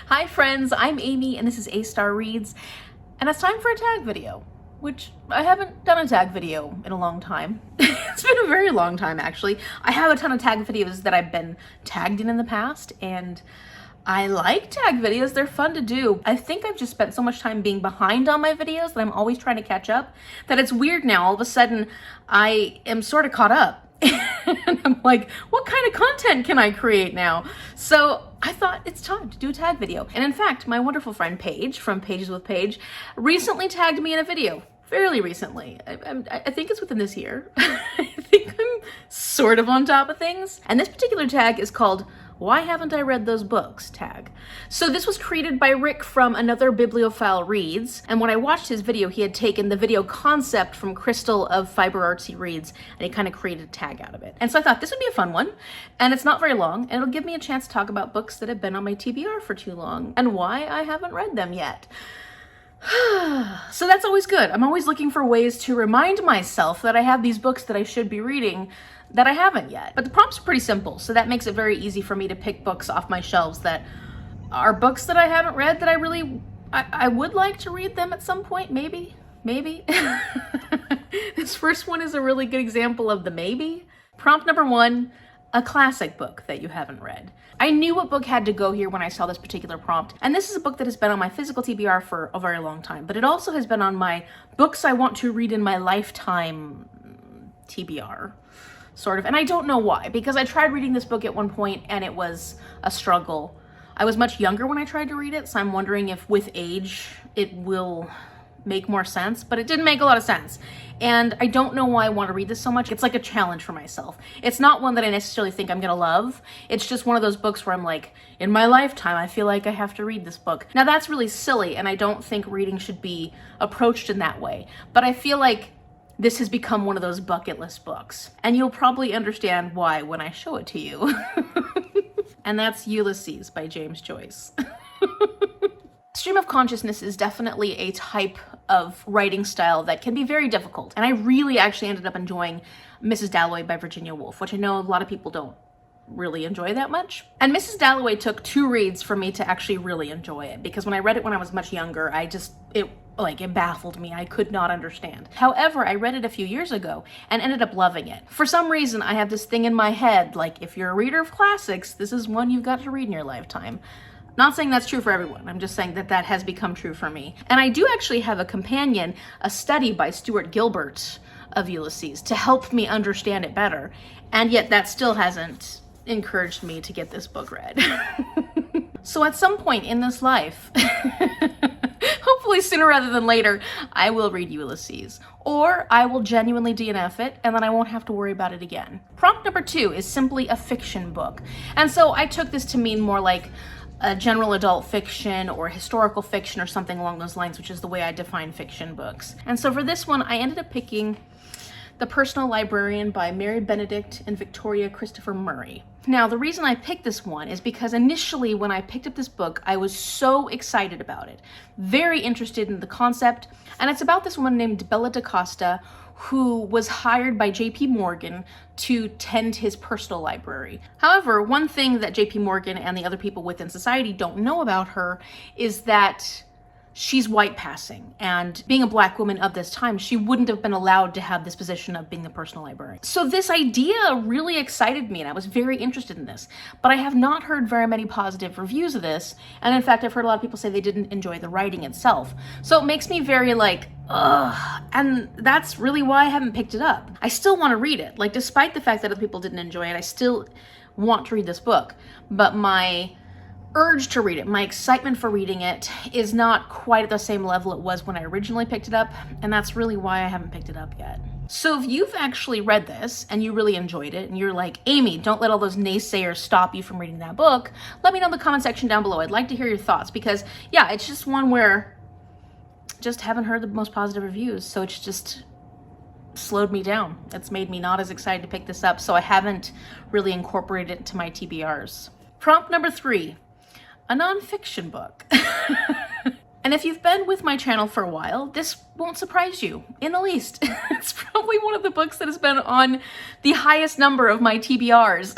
Hi friends, I'm Amy and this is A-Star Reads, and it's time for a tag video, which I haven't done a tag video in a long time. It's been a very long time actually. I have a ton of tag videos that I've been tagged in the past, and I like tag videos. They're fun to do. I think I've just spent so much time being behind on my videos that I'm always trying to catch up, that it's weird now. All of a sudden, I am sort of caught up. And I'm like, what kind of content can I create now? So I thought it's time to do a tag video. And in fact, my wonderful friend Paige from Pages with Paige recently tagged me in a video. Fairly recently. I think it's within this year. I think I'm sort of on top of things. And this particular tag is called "Why Haven't I Read Those Books?" tag. So this was created by Rick from Another Bibliophile Reads, and when I watched his video, he had taken the video concept from Crystal of Fiber Artsy Reads, and he kind of created a tag out of it. And so I thought this would be a fun one, and it's not very long, and it'll give me a chance to talk about books that have been on my TBR for too long, and why I haven't read them yet. So that's always good. I'm always looking for ways to remind myself that I have these books that I should be reading that I haven't yet. But the prompt's pretty simple, so that makes it very easy for me to pick books off my shelves that are books that I haven't read that I would like to read them at some point, maybe. This first one is a really good example of the maybe. Prompt number 1, a classic book that you haven't read. I knew what book had to go here when I saw this particular prompt, and this is a book that has been on my physical TBR for a very long time, but it also has been on my books I want to read in my lifetime TBR, sort of. And I don't know why, because I tried reading this book at one point and it was a struggle. I was much younger when I tried to read it, so I'm wondering if with age it will make more sense, but it didn't make a lot of sense. And I don't know why I want to read this so much. It's like a challenge for myself. It's not one that I necessarily think I'm gonna love. It's just one of those books where I'm like, in my lifetime, I feel like I have to read this book. Now that's really silly, and I don't think reading should be approached in that way. But I feel like this has become one of those bucket list books. And you'll probably understand why when I show it to you. And that's Ulysses by James Joyce. Stream of consciousness is definitely a type of writing style that can be very difficult. And I really actually ended up enjoying Mrs. Dalloway by Virginia Woolf, which I know a lot of people don't really enjoy that much. And Mrs. Dalloway took 2 reads for me to actually really enjoy it, because when I read it when I was much younger, it baffled me. I could not understand. However, I read it a few years ago and ended up loving it. For some reason, I have this thing in my head, like, if you're a reader of classics, this is one you've got to read in your lifetime. Not saying that's true for everyone. I'm just saying that that has become true for me. And I do actually have a companion, a study by Stuart Gilbert of Ulysses, to help me understand it better. And yet that still hasn't encouraged me to get this book read. So at some point in this life, hopefully sooner rather than later, I will read Ulysses. Or I will genuinely DNF it, and then I won't have to worry about it again. Prompt number 2 is simply a fiction book. And so I took this to mean more like a general adult fiction or historical fiction or something along those lines, which is the way I define fiction books. And so for this one, I ended up picking The Personal Librarian by Mary Benedict and Victoria Christopher Murray. Now, the reason I picked this one is because initially when I picked up this book, I was so excited about it, very interested in the concept, and it's about this woman named Bella DaCosta who was hired by J.P. Morgan to tend his personal library. However, one thing that J.P. Morgan and the other people within society don't know about her is that she's white passing, and being a Black woman of this time, she wouldn't have been allowed to have this position of being the personal librarian. So this idea really excited me, and I was very interested in this, but I have not heard very many positive reviews of this, and in fact, I've heard a lot of people say they didn't enjoy the writing itself. So it makes me very like, ugh, and that's really why I haven't picked it up. I still want to read it. Like, despite the fact that other people didn't enjoy it, I still want to read this book, but my urge to read it, my excitement for reading it, is not quite at the same level it was when I originally picked it up, and that's really why I haven't picked it up yet. So if you've actually read this and you really enjoyed it, and you're like, Amy, don't let all those naysayers stop you from reading that book, let me know in the comment section down below. I'd like to hear your thoughts, because yeah, it's just one where I just haven't heard the most positive reviews, so it's just slowed me down. It's made me not as excited to pick this up, so I haven't really incorporated it into my TBRs. Prompt number 3. A nonfiction book. And if you've been with my channel for a while, this won't surprise you in the least. It's probably one of the books that has been on the highest number of my TBRs.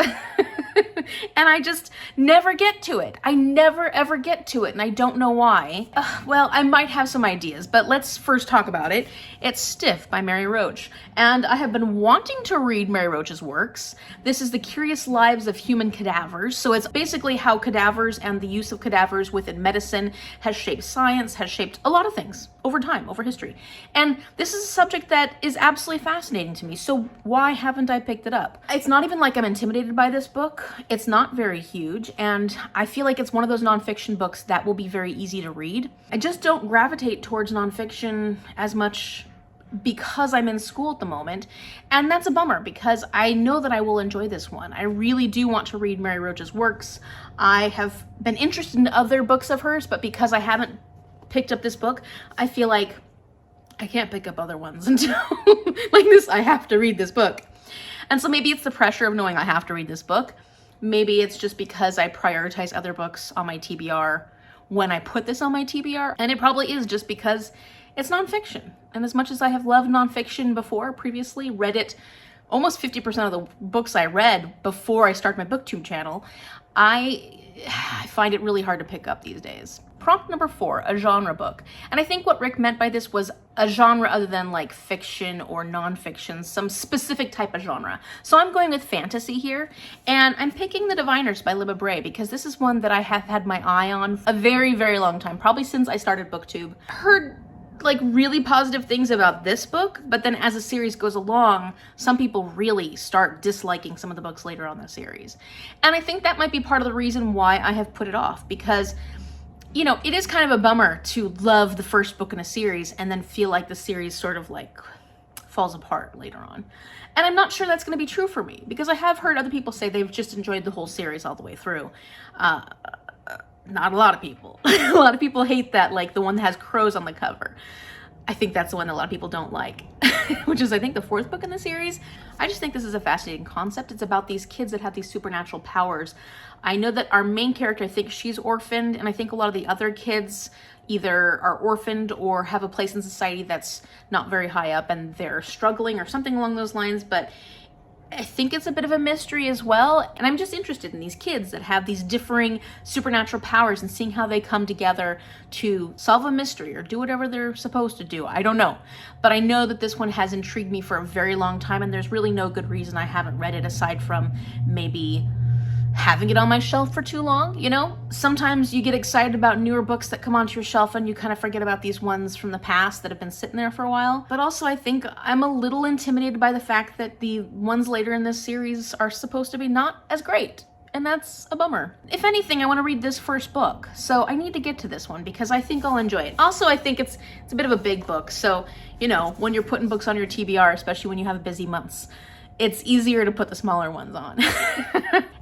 And I just never get to it. I never ever get to it, and I don't know why. Well, I might have some ideas, but let's first talk about it. It's Stiff by Mary Roach, and I have been wanting to read Mary Roach's works. This is The Curious Lives of Human Cadavers, so it's basically how cadavers and the use of cadavers within medicine has shaped science, has shaped a lot of things over time, over history. And this is a subject that is absolutely fascinating to me, so why haven't I picked it up? It's not even like I'm intimidated by this book. It's not very huge, and I feel like it's one of those nonfiction books that will be very easy to read. I just don't gravitate towards nonfiction as much because I'm in school at the moment, and that's a bummer because I know that I will enjoy this one. I really do want to read Mary Roach's works. I have been interested in other books of hers, but because I haven't picked up this book, I feel like I can't pick up other ones until like this. I have to read this book. And so maybe it's the pressure of knowing I have to read this book. Maybe it's just because I prioritize other books on my TBR when I put this on my TBR. And it probably is just because it's nonfiction. And as much as I have loved nonfiction before, previously, read it, almost 50% of the books I read before I started my BookTube channel, I find it really hard to pick up these days. Prompt number 4, a genre book. And I think what Rick meant by this was a genre other than like fiction or nonfiction, some specific type of genre. So I'm going with fantasy here, and I'm picking The Diviners by Libba Bray because this is one that I have had my eye on a very, very long time, probably since I started BookTube. Heard like really positive things about this book, but then as the series goes along, some people really start disliking some of the books later on in the series. And I think that might be part of the reason why I have put it off, because you know, it is kind of a bummer to love the first book in a series and then feel like the series sort of like falls apart later on. And I'm not sure that's going to be true for me, because I have heard other people say they've just enjoyed the whole series all the way through. Not a lot of people. A lot of people hate that, like the one that has crows on the cover. I think that's the one that a lot of people don't like, which is, I think, the 4th book in the series. I just think this is a fascinating concept. It's about these kids that have these supernatural powers. I know that our main character, I think she's orphaned, and I think a lot of the other kids either are orphaned or have a place in society that's not very high up and they're struggling or something along those lines, but I think it's a bit of a mystery as well, and I'm just interested in these kids that have these differing supernatural powers and seeing how they come together to solve a mystery or do whatever they're supposed to do. I don't know, but I know that this one has intrigued me for a very long time, and there's really no good reason I haven't read it aside from maybe having it on my shelf for too long. You know, sometimes you get excited about newer books that come onto your shelf and you kind of forget about these ones from the past that have been sitting there for a while. But also I think I'm a little intimidated by the fact that the ones later in this series are supposed to be not as great. And that's a bummer. If anything, I want to read this first book, so I need to get to this one because I think I'll enjoy it. Also, I think it's a bit of a big book, so, you know, when you're putting books on your TBR, especially when you have busy months, it's easier to put the smaller ones on.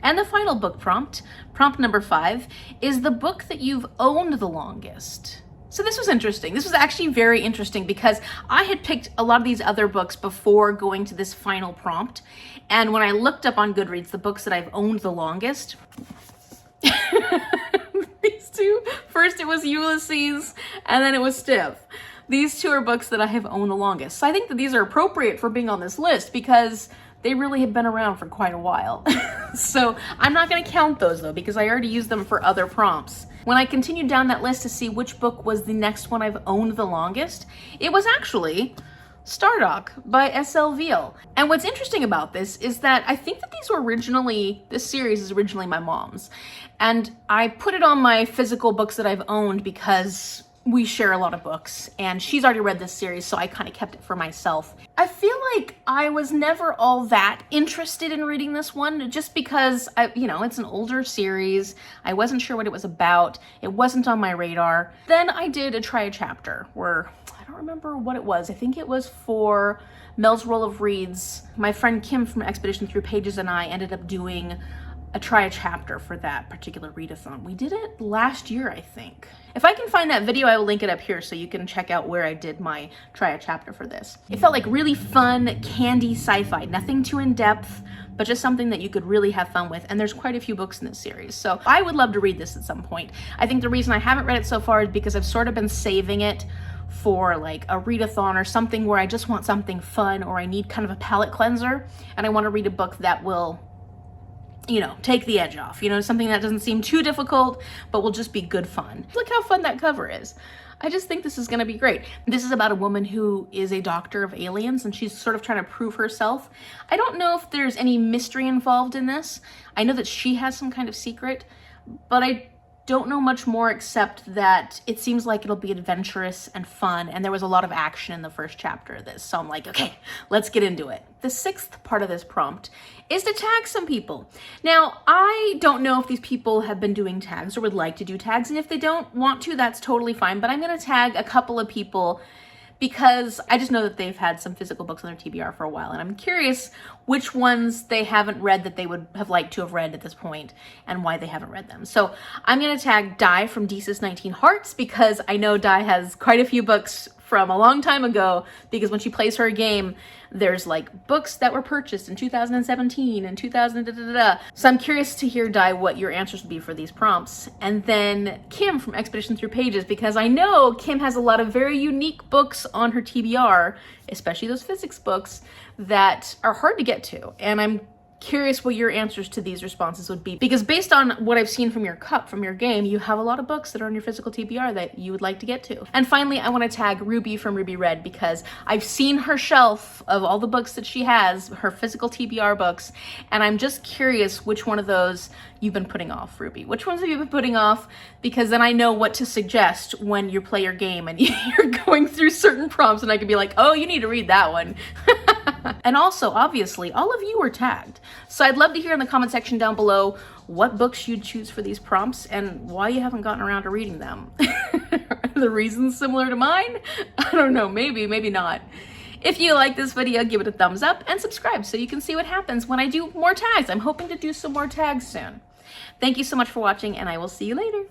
And the final book prompt, prompt number 5, is the book that you've owned the longest. So this was interesting. This was actually very interesting because I had picked a lot of these other books before going to this final prompt. And when I looked up on Goodreads the books that I've owned the longest, these two, first it was Ulysses and then it was Stiff. These two are books that I have owned the longest. So I think that these are appropriate for being on this list because they really have been around for quite a while. So I'm not going to count those though because I already used them for other prompts. When I continued down that list to see which book was the next one I've owned the longest, it was actually Stardock by S.L. Veal. And what's interesting about this is that I think that this series is originally my mom's. And I put it on my physical books that I've owned because we share a lot of books and she's already read this series, so I kind of kept it for myself. I feel like I was never all that interested in reading this one just because, it's an older series. I wasn't sure what it was about. It wasn't on my radar. Then I did try a chapter where, I don't remember what it was. I think it was for Mel's Roll of Reads. My friend Kim from Expedition Through Pages and I ended up doing try a chapter for that particular readathon. We did it last year, I think. If I can find that video, I will link it up here so you can check out where I did my try a chapter for this. It felt like really fun, candy sci-fi, nothing too in-depth, but just something that you could really have fun with. And there's quite a few books in this series, so I would love to read this at some point. I think the reason I haven't read it so far is because I've sort of been saving it for like a readathon or something where I just want something fun or I need kind of a palate cleanser and I want to read a book that will you know, take the edge off, you know, something that doesn't seem too difficult, but will just be good fun. Look how fun that cover is. I just think this is gonna be great. This is about a woman who is a doctor of aliens, and she's sort of trying to prove herself. I don't know if there's any mystery involved in this. I know that she has some kind of secret, but I don't know much more except that it seems like it'll be adventurous and fun, and there was a lot of action in the first chapter of this, so I'm like, okay, let's get into it. The sixth part of this prompt is to tag some people. Now, I don't know if these people have been doing tags or would like to do tags, and if they don't want to, that's totally fine, but I'm gonna tag a couple of people because I just know that they've had some physical books on their TBR for a while, and I'm curious which ones they haven't read that they would have liked to have read at this point and why they haven't read them. So I'm gonna tag Di from Deesis 19 Hearts because I know Di has quite a few books from a long time ago, because when she plays her game, there's like books that were purchased in 2017 and 2000 da, da, da, da. So I'm curious to hear, Di, what your answers would be for these prompts. And then Kim from Expedition Through Pages, because I know Kim has a lot of very unique books on her TBR, especially those physics books that are hard to get to. And I'm curious what your answers to these responses would be, because based on what I've seen from your cup, from your game, you have a lot of books that are on your physical TBR that you would like to get to. And finally, I want to tag Ruby from Ruby Red because I've seen her shelf of all the books that she has, her physical TBR books, and I'm just curious which one of those you've been putting off, Ruby. Which ones have you been putting off? Because then I know what to suggest when you play your game and you're going through certain prompts, and I could be like, oh, you need to read that one. And also, obviously, all of you were tagged. So I'd love to hear in the comment section down below what books you'd choose for these prompts and why you haven't gotten around to reading them. Are the reasons similar to mine? I don't know, maybe, maybe not. If you like this video, give it a thumbs up and subscribe so you can see what happens when I do more tags. I'm hoping to do some more tags soon. Thank you so much for watching, and I will see you later.